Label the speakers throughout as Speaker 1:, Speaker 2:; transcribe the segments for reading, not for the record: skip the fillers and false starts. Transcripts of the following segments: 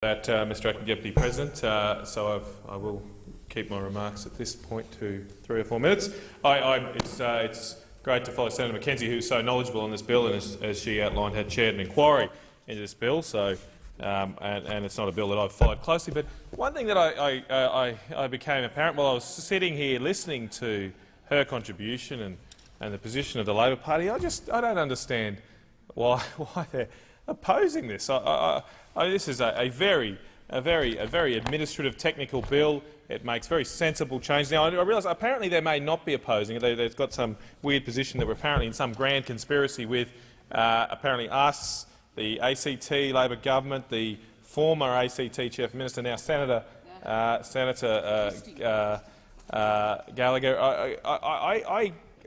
Speaker 1: That, Mr. Acting Deputy President, so I will keep my remarks at this point to 3 or 4 minutes. It's great to follow Senator Mackenzie, who's so knowledgeable on this bill, and as she outlined, had chaired an inquiry into this bill. So, and it's not a bill that I've followed closely. But one thing that I became apparent while I was sitting here listening to her contribution and the position of the Labor Party, I don't understand why they're opposing this. This is a very administrative, technical bill. It makes very sensible change. Now, I realise apparently they may not be opposing it. They've got some weird position that we're apparently in some grand conspiracy with apparently us, the ACT Labor government, the former ACT Chief Minister, now Senator Gallagher.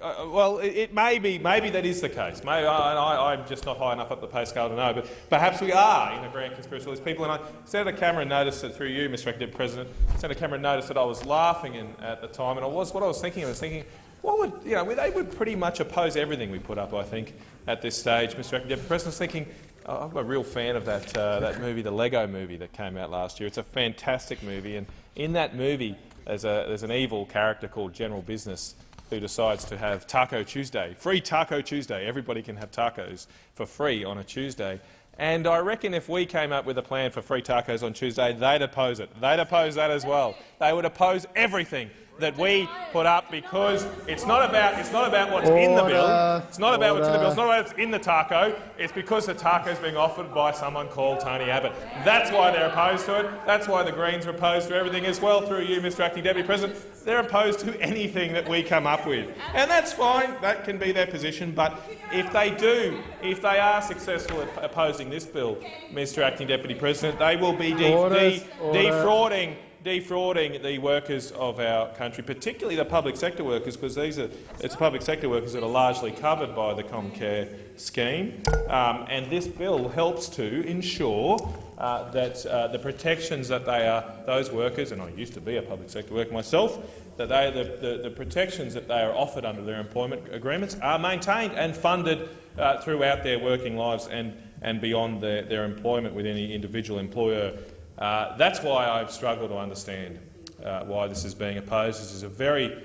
Speaker 1: Well, it may be. Maybe that is the case. Maybe I'm just not high enough up the pay scale to know. But perhaps we are in a grand conspiracy with these people. And Senator Cameron noticed that through you, Mr. Acting President. Senator Cameron noticed that I was laughing at the time, and I was thinking, what would they would pretty much oppose everything we put up. I think at this stage, Mr. Acting Deputy President, I was thinking. I'm a real fan of that movie, the Lego movie that came out last year. It's a fantastic movie, and in that movie, there's an evil character called General Business, who decides to have Taco Tuesday, free Taco Tuesday. Everybody can have tacos for free on a Tuesday. And I reckon if we came up with a plan for free tacos on Tuesday, they'd oppose it. They'd oppose that as well. They would oppose everything that we put up, because it's not about what's in the bill. It's not about what's in the bill. It's not about what's in the taco. It's because the taco is being offered by someone called Tony Abbott. That's why they're opposed to it. That's why the Greens are opposed to everything as well. Through you, Mr. Acting Deputy President, they're opposed to anything that we come up with, and that's fine. That can be their position. But if they are successful at opposing this bill, Mr. Acting Deputy President, they will be defrauding the workers of our country, particularly the public sector workers, because it's public sector workers that are largely covered by the Comcare scheme. And this bill helps to ensure that the protections that those workers, and I used to be a public sector worker myself, that the protections that they are offered under their employment agreements are maintained and funded throughout their working lives and beyond their employment with any individual employer. That's why I've struggled to understand why this is being opposed. This is a very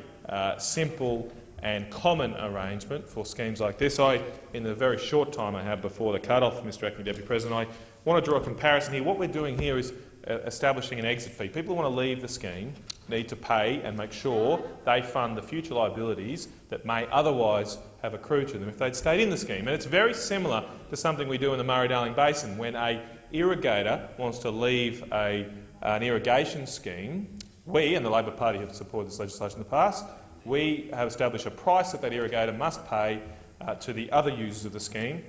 Speaker 1: simple and common arrangement for schemes like this. In the very short time I have before the cut-off, Mr. Acting Deputy President, I want to draw a comparison here. What we're doing here is establishing an exit fee. People who want to leave the scheme need to pay and make sure they fund the future liabilities that may otherwise have accrued to them if they'd stayed in the scheme. And it's very similar to something we do in the Murray-Darling Basin when an irrigator wants to leave an irrigation scheme. We and the Labor Party have supported this legislation in the past. We have established a price that irrigator must pay to the other users of the scheme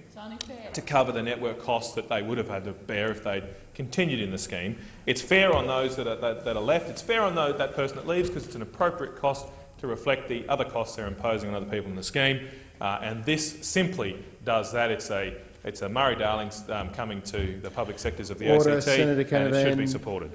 Speaker 1: to cover the network costs that they would have had to bear if they'd continued in the scheme. It's fair on those that are left. It's fair on that person that leaves, because it's an appropriate cost to reflect the other costs they're imposing on other people in the scheme. And this simply does that. It's a Murray-Darling's coming to the public sectors of the ACT, and it should be supported.